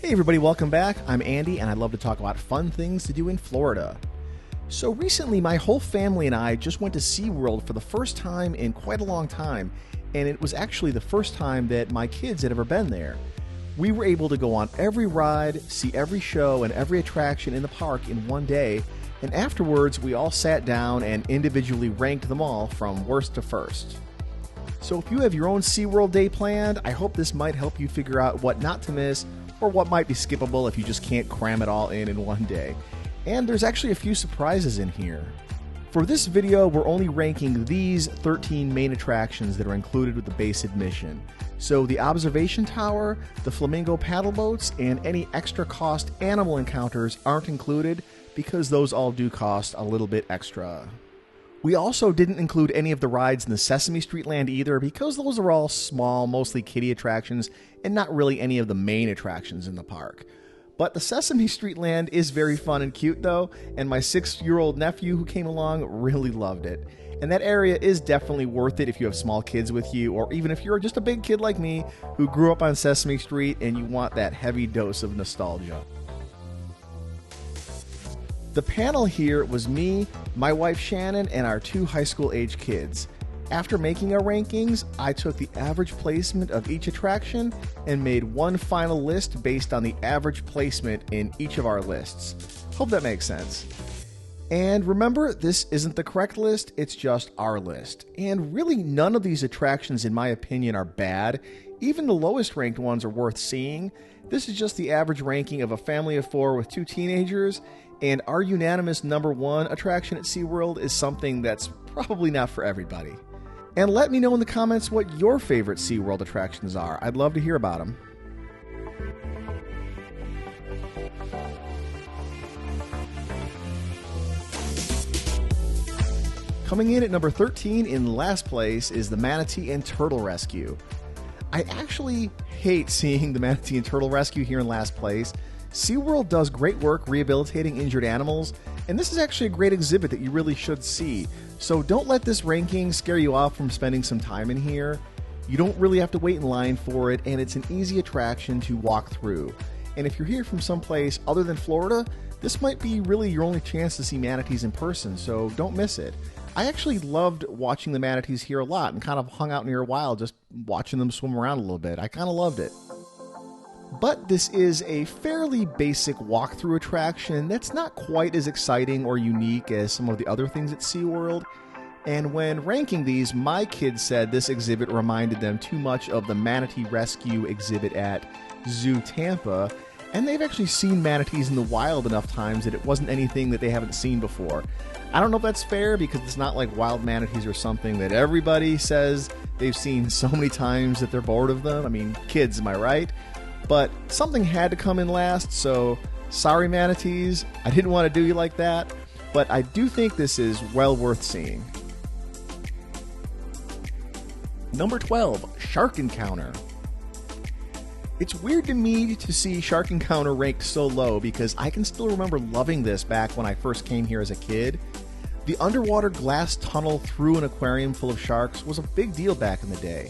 Hey everybody, welcome back. I'm Andy and I'd love to talk about fun things to do in Florida. So recently my whole family and I just went to SeaWorld for the first time in quite a long time, and it was actually the first time that my kids had ever been there. We were able to go on every ride, see every show and every attraction in the park in one day, and afterwards we all sat down and individually ranked them all from worst to first. So if you have your own SeaWorld day planned, I hope this might help you figure out what not to miss or what might be skippable if you just can't cram it all in one day. And there's actually a few surprises in here. For this video, we're only ranking these 13 main attractions that are included with the base admission. So the observation tower, the flamingo paddle boats, and any extra cost animal encounters aren't included because those all do cost a little bit extra. We also didn't include any of the rides in the Sesame Street Land either because those are all small, mostly kiddie attractions and not really any of the main attractions in the park. But the Sesame Street Land is very fun and cute though, and my 6-year-old nephew who came along really loved it. And that area is definitely worth it if you have small kids with you, or even if you're just a big kid like me who grew up on Sesame Street and you want that heavy dose of nostalgia. The panel here was me, my wife Shannon, and our 2 high school age kids. After making our rankings, I took the average placement of each attraction and made one final list based on the average placement in each of our lists. Hope that makes sense. And remember, this isn't the correct list, it's just our list. And really none of these attractions, in my opinion, are bad. Even the lowest ranked ones are worth seeing. This is just the average ranking of a family of 4 with 2 teenagers, and our unanimous number 1 attraction at SeaWorld is something that's probably not for everybody. And let me know in the comments what your favorite SeaWorld attractions are. I'd love to hear about them. Coming in at number 13 in last place is the Manatee and Turtle Rescue. I actually hate seeing the Manatee and Turtle Rescue here in last place. SeaWorld does great work rehabilitating injured animals, and this is actually a great exhibit that you really should see. So don't let this ranking scare you off from spending some time in here. You don't really have to wait in line for it, and it's an easy attraction to walk through. And if you're here from someplace other than Florida, this might be really your only chance to see manatees in person, so don't miss it. I actually loved watching the manatees here a lot and kind of hung out near a while just watching them swim around a little bit. I kind of loved it. But this is a fairly basic walkthrough attraction that's not quite as exciting or unique as some of the other things at SeaWorld. And when ranking these, my kids said this exhibit reminded them too much of the Manatee Rescue exhibit at Zoo Tampa, and they've actually seen manatees in the wild enough times that it wasn't anything that they haven't seen before. I don't know if that's fair because it's not like wild manatees are something that everybody says they've seen so many times that they're bored of them. I mean, kids, am I right? But something had to come in last, so sorry manatees, I didn't want to do you like that, but I do think this is well worth seeing. Number 12, Shark Encounter. It's weird to me to see Shark Encounter ranked so low because I can still remember loving this back when I first came here as a kid. The underwater glass tunnel through an aquarium full of sharks was a big deal back in the day.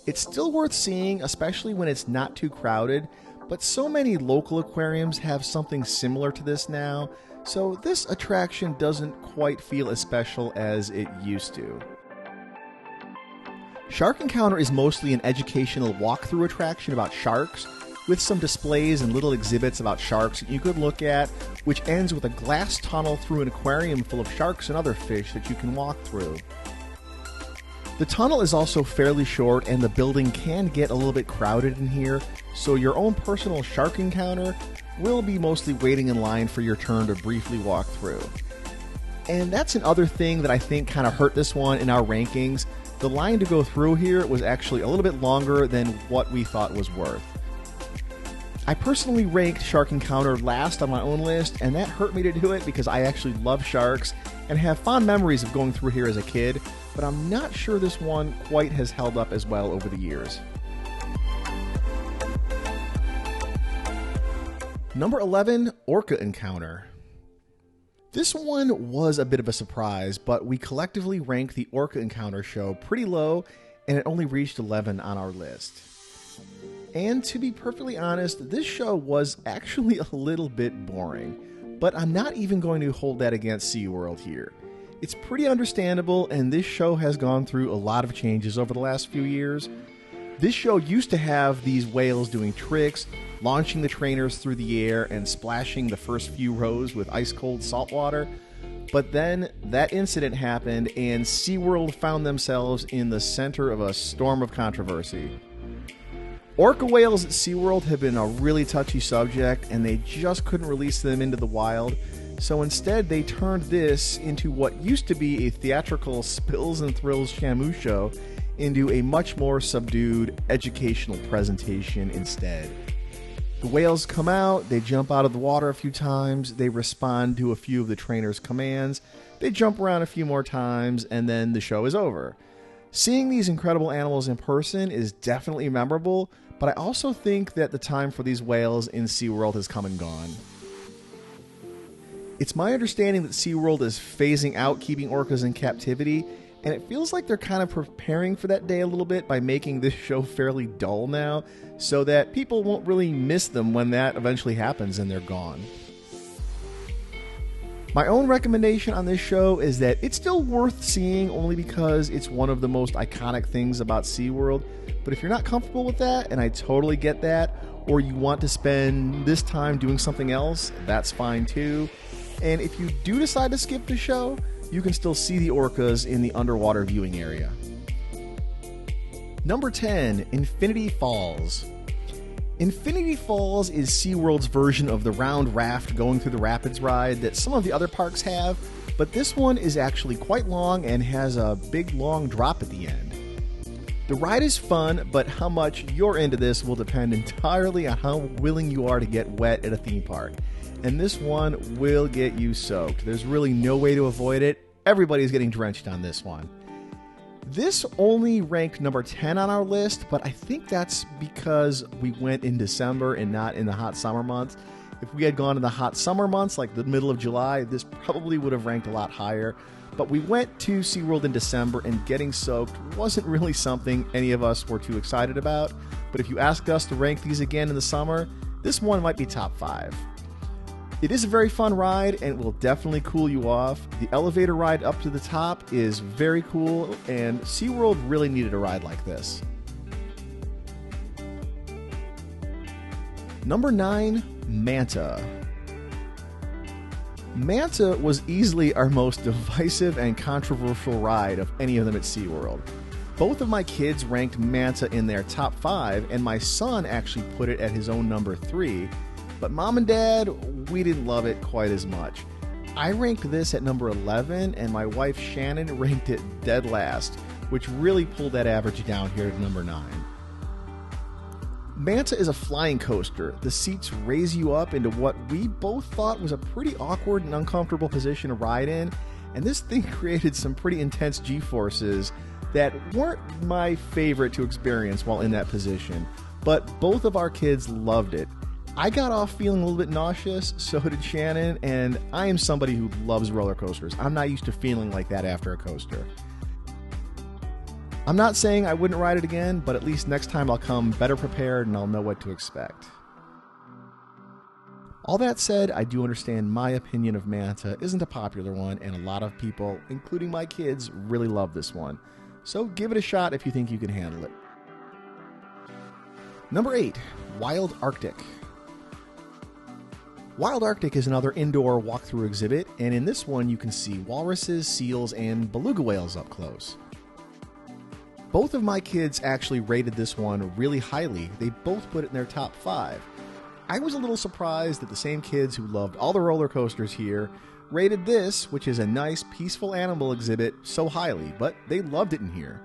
It's still worth seeing, especially when it's not too crowded, but so many local aquariums have something similar to this now, so this attraction doesn't quite feel as special as it used to. Shark Encounter is mostly an educational walkthrough attraction about sharks, with some displays and little exhibits about sharks that you could look at, which ends with a glass tunnel through an aquarium full of sharks and other fish that you can walk through. The tunnel is also fairly short and the building can get a little bit crowded in here, so your own personal shark encounter will be mostly waiting in line for your turn to briefly walk through. And that's another thing that I think kind of hurt this one in our rankings. The line to go through here was actually a little bit longer than what we thought was worth. I personally ranked Shark Encounter last on my own list, and that hurt me to do it because I actually love sharks and have fond memories of going through here as a kid, but I'm not sure this one quite has held up as well over the years. Number 11, Orca Encounter. This one was a bit of a surprise, but we collectively ranked the Orca Encounter show pretty low, and it only reached 11 on our list. And to be perfectly honest, this show was actually a little bit boring. But I'm not even going to hold that against SeaWorld here. It's pretty understandable, and this show has gone through a lot of changes over the last few years. This show used to have these whales doing tricks, launching the trainers through the air, and splashing the first few rows with ice-cold salt water. But then that incident happened, and SeaWorld found themselves in the center of a storm of controversy. Orca whales at SeaWorld have been a really touchy subject, and they just couldn't release them into the wild. So instead, they turned this into what used to be a theatrical Spills and Thrills Shamu show into a much more subdued educational presentation instead. The whales come out, they jump out of the water a few times, they respond to a few of the trainer's commands, they jump around a few more times, and then the show is over. Seeing these incredible animals in person is definitely memorable, but I also think that the time for these whales in SeaWorld has come and gone. It's my understanding that SeaWorld is phasing out keeping orcas in captivity, and it feels like they're kind of preparing for that day a little bit by making this show fairly dull now, so that people won't really miss them when that eventually happens and they're gone. My own recommendation on this show is that it's still worth seeing only because it's one of the most iconic things about SeaWorld, but if you're not comfortable with that, and I totally get that, or you want to spend this time doing something else, that's fine too. And if you do decide to skip the show, you can still see the orcas in the underwater viewing area. Number 10, Infinity Falls. Infinity Falls is SeaWorld's version of the round raft going through the rapids ride that some of the other parks have, but this one is actually quite long and has a big long drop at the end. The ride is fun, but how much you're into this will depend entirely on how willing you are to get wet at a theme park. And this one will get you soaked. There's really no way to avoid it. Everybody's getting drenched on this one. This only ranked number 10 on our list, but I think that's because we went in December and not in the hot summer months. If we had gone in the hot summer months, like the middle of July, this probably would have ranked a lot higher. But we went to SeaWorld in December, and getting soaked wasn't really something any of us were too excited about. But if you ask us to rank these again in the summer, this one might be top 5. It is a very fun ride and will definitely cool you off. The elevator ride up to the top is very cool, and SeaWorld really needed a ride like this. Number 9, Manta. Manta was easily our most divisive and controversial ride of any of them at SeaWorld. Both of my kids ranked Manta in their top 5, and my son actually put it at his own number 3. But Mom and Dad, we didn't love it quite as much. I ranked this at number 11, and my wife Shannon ranked it dead last, which really pulled that average down here to number 9. Manta is a flying coaster. The seats raise you up into what we both thought was a pretty awkward and uncomfortable position to ride in, and this thing created some pretty intense G-forces that weren't my favorite to experience while in that position, but both of our kids loved it. I got off feeling a little bit nauseous, so did Shannon, and I am somebody who loves roller coasters. I'm not used to feeling like that after a coaster. I'm not saying I wouldn't ride it again, but at least next time I'll come better prepared and I'll know what to expect. All that said, I do understand my opinion of Manta isn't a popular one, and a lot of people, including my kids, really love this one. So give it a shot if you think you can handle it. Number 8, Wild Arctic. Wild Arctic is another indoor walkthrough exhibit, and in this one you can see walruses, seals, and beluga whales up close. Both of my kids actually rated this one really highly. They both put it in their top 5. I was a little surprised that the same kids who loved all the roller coasters here rated this, which is a nice, peaceful animal exhibit, so highly, but they loved it in here.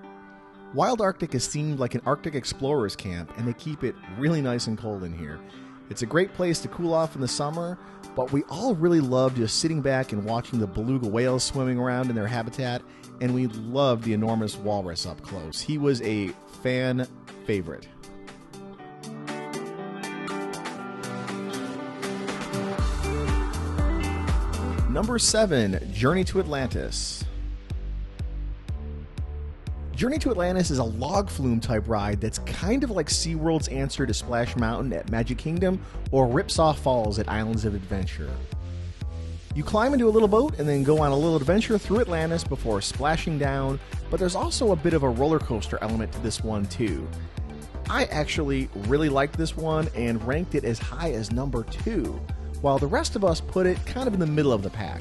Wild Arctic is themed like an Arctic explorers camp, and they keep it really nice and cold in here. It's a great place to cool off in the summer, but we all really loved just sitting back and watching the beluga whales swimming around in their habitat, and we loved the enormous walrus up close. He was a fan favorite. Number 7, Journey to Atlantis. Journey to Atlantis is a log flume type ride that's kind of like SeaWorld's answer to Splash Mountain at Magic Kingdom or Ripsaw Falls at Islands of Adventure. You climb into a little boat and then go on a little adventure through Atlantis before splashing down, but there's also a bit of a roller coaster element to this one too. I actually really liked this one and ranked it as high as number 2, while the rest of us put it kind of in the middle of the pack.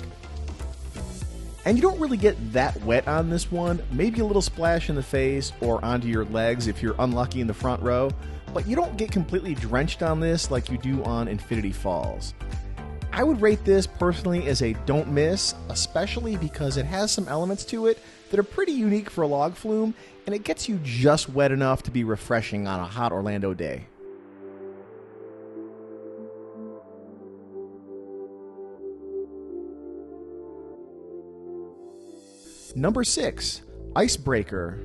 And you don't really get that wet on this one, maybe a little splash in the face or onto your legs if you're unlucky in the front row, but you don't get completely drenched on this like you do on Infinity Falls. I would rate this personally as a don't miss, especially because it has some elements to it that are pretty unique for a log flume, and it gets you just wet enough to be refreshing on a hot Orlando day. Number 6, Icebreaker.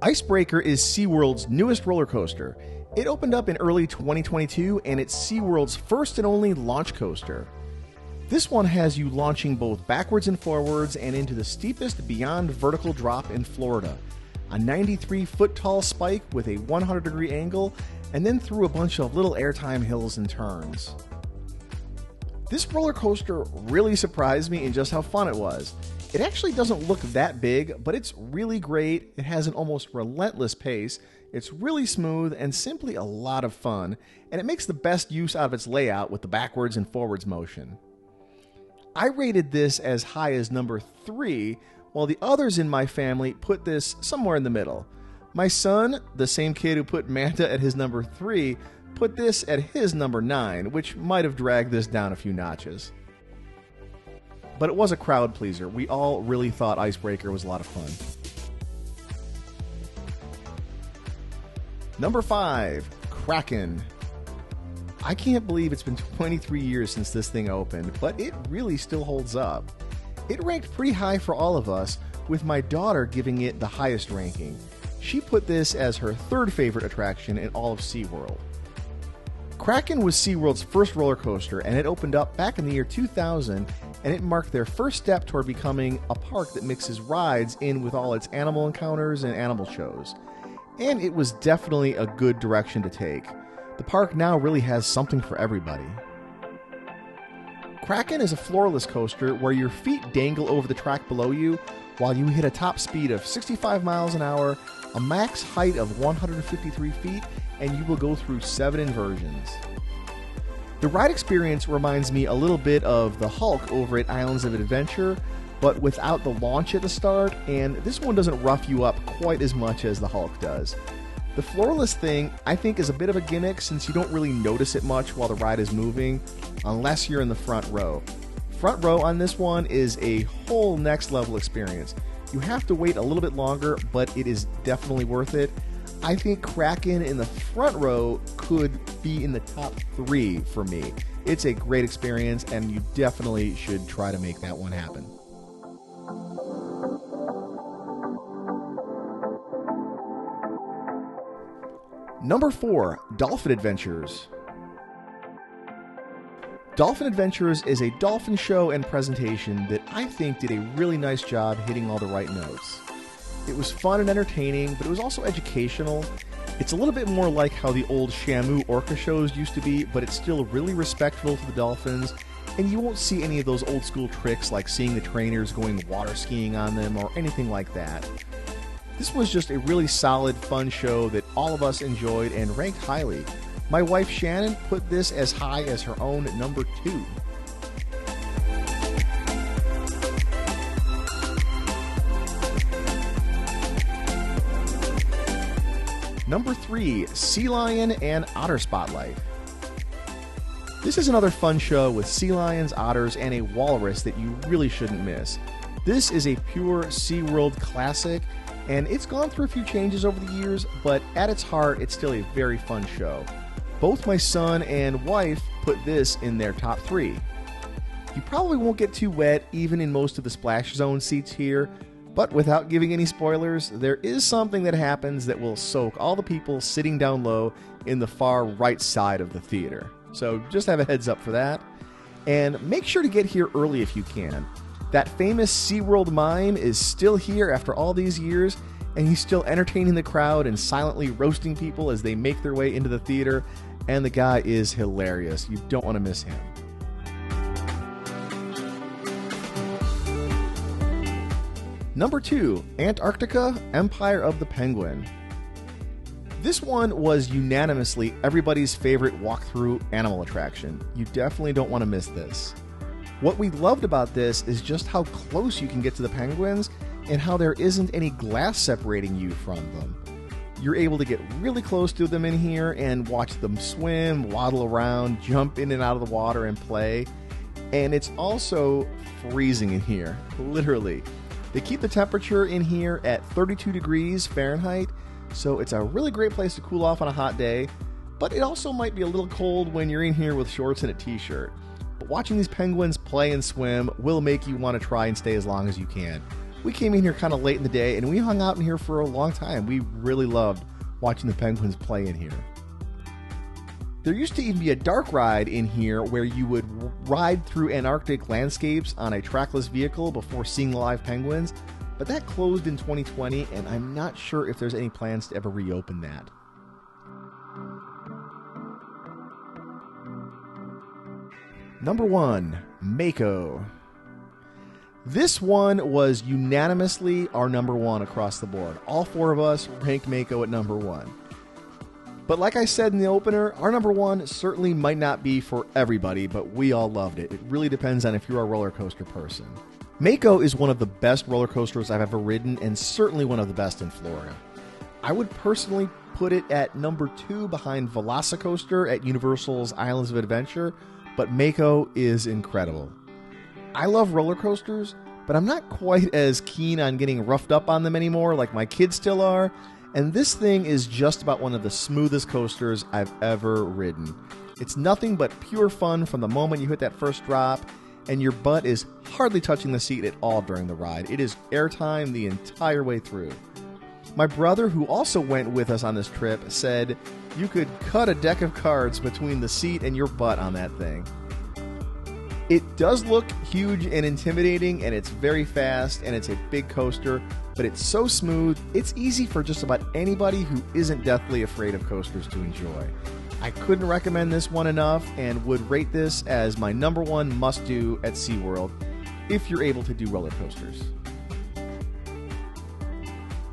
Icebreaker is SeaWorld's newest roller coaster. It opened up in early 2022 and it's SeaWorld's first and only launch coaster. This one has you launching both backwards and forwards and into the steepest beyond vertical drop in Florida. A 93-foot tall spike with a 100-degree angle and then through a bunch of little airtime hills and turns. This roller coaster really surprised me in just how fun it was. It actually doesn't look that big, but it's really great. It has an almost relentless pace. It's really smooth and simply a lot of fun, and it makes the best use out of its layout with the backwards and forwards motion. I rated this as high as number 3, while the others in my family put this somewhere in the middle. My son, the same kid who put Manta at his number 3, put this at his number 9, which might have dragged this down a few notches. But it was a crowd pleaser. We all really thought Icebreaker was a lot of fun. Number 5, KRAKEN. I can't believe it's been 23 years since this thing opened, but it really still holds up. It ranked pretty high for all of us, with my daughter giving it the highest ranking. She put this as her 3rd favorite attraction in all of SeaWorld. KRAKEN was SeaWorld's first roller coaster, and it opened up back in the year 2000, and it marked their first step toward becoming a park that mixes rides in with all its animal encounters and animal shows. And it was definitely a good direction to take. The park now really has something for everybody. KRAKEN is a floorless coaster where your feet dangle over the track below you while you hit a top speed of 65 miles an hour, a max height of 153 feet, and you will go through 7 inversions. The ride experience reminds me a little bit of the Hulk over at Islands of Adventure, but without the launch at the start, and this one doesn't rough you up quite as much as the Hulk does. The floorless thing, I think, is a bit of a gimmick since you don't really notice it much while the ride is moving, unless you're in the front row. Front row on this one is a whole next level experience. You have to wait a little bit longer, but it is definitely worth it. I think KRAKEN in the front row could be in the top 3 for me. It's a great experience, and you definitely should try to make that one happen. Number 4, Dolphin Adventures. Dolphin Adventures is a dolphin show and presentation that I think did a really nice job hitting all the right notes. It was fun and entertaining, but it was also educational. It's a little bit more like how the old Shamu ORCA shows used to be, but it's still really respectful to the dolphins, and you won't see any of those old school tricks like seeing the trainers going water skiing on them or anything like that. This was just a really solid, fun show that all of us enjoyed and ranked highly. My wife Shannon put this as high as her own number 2. Number 3, Sea Lion and Otter Spotlight. This is another fun show with sea lions, otters, and a walrus that you really shouldn't miss. This is a pure SeaWorld classic, and it's gone through a few changes over the years, but at its heart, it's still a very fun show. Both my son and wife put this in their top 3. You probably won't get too wet even in most of the splash zone seats here, but without giving any spoilers, there is something that happens that will soak all the people sitting down low in the far right side of the theater. So just have a heads up for that. And make sure to get here early if you can. That famous SeaWorld mime is still here after all these years, and he's still entertaining the crowd and silently roasting people as they make their way into the theater, and the guy is hilarious. You don't want to miss him. Number 2, Antarctica, Empire of the Penguin. This one was unanimously everybody's favorite walkthrough animal attraction. You definitely don't want to miss this. What we loved about this is just how close you can get to the penguins and how there isn't any glass separating you from them. You're able to get really close to them in here and watch them swim, waddle around, jump in and out of the water and play. And it's also freezing in here, literally. They keep the temperature in here at 32 degrees Fahrenheit, so it's a really great place to cool off on a hot day, but it also might be a little cold when you're in here with shorts and a t-shirt. But watching these penguins play and swim will make you want to try and stay as long as you can. We came in here kind of late in the day and we hung out in here for a long time. We really loved watching the penguins play in here. There used to even be a dark ride in here where you would ride through Antarctic landscapes on a trackless vehicle before seeing the live penguins, but that closed in 2020 and I'm not sure if there's any plans to ever reopen that. Number 1, Mako. This one was unanimously our number 1 across the board. All 4 of us ranked Mako at number 1. But like I said in the opener, our number 1 certainly might not be for everybody, but we all loved it. It really depends on if you're a roller coaster person. Mako is one of the best roller coasters I've ever ridden and certainly one of the best in Florida. I would personally put it at number 2 behind Velocicoaster at Universal's Islands of Adventure, but Mako is incredible. I love roller coasters, but I'm not quite as keen on getting roughed up on them anymore like my kids still are, and this thing is just about one of the smoothest coasters I've ever ridden. It's nothing but pure fun from the moment you hit that first drop, and your butt is hardly touching the seat at all during the ride. It is airtime the entire way through. My brother, who also went with us on this trip, said you could cut a deck of cards between the seat and your butt on that thing. It does look huge and intimidating, and it's very fast, and it's a big coaster, but it's so smooth, it's easy for just about anybody who isn't deathly afraid of coasters to enjoy. I couldn't recommend this one enough and would rate this as my number 1 must-do at SeaWorld if you're able to do roller coasters.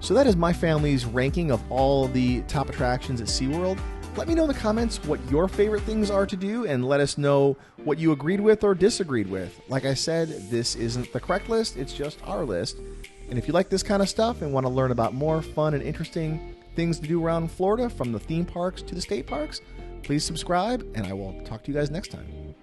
So that is my family's ranking of all the top attractions at SeaWorld. Let me know in the comments what your favorite things are to do and let us know what you agreed with or disagreed with. Like I said, this isn't the correct list, it's just our list. And if you like this kind of stuff and want to learn about more fun and interesting things to do around Florida, from the theme parks to the state parks, please subscribe, and I will talk to you guys next time.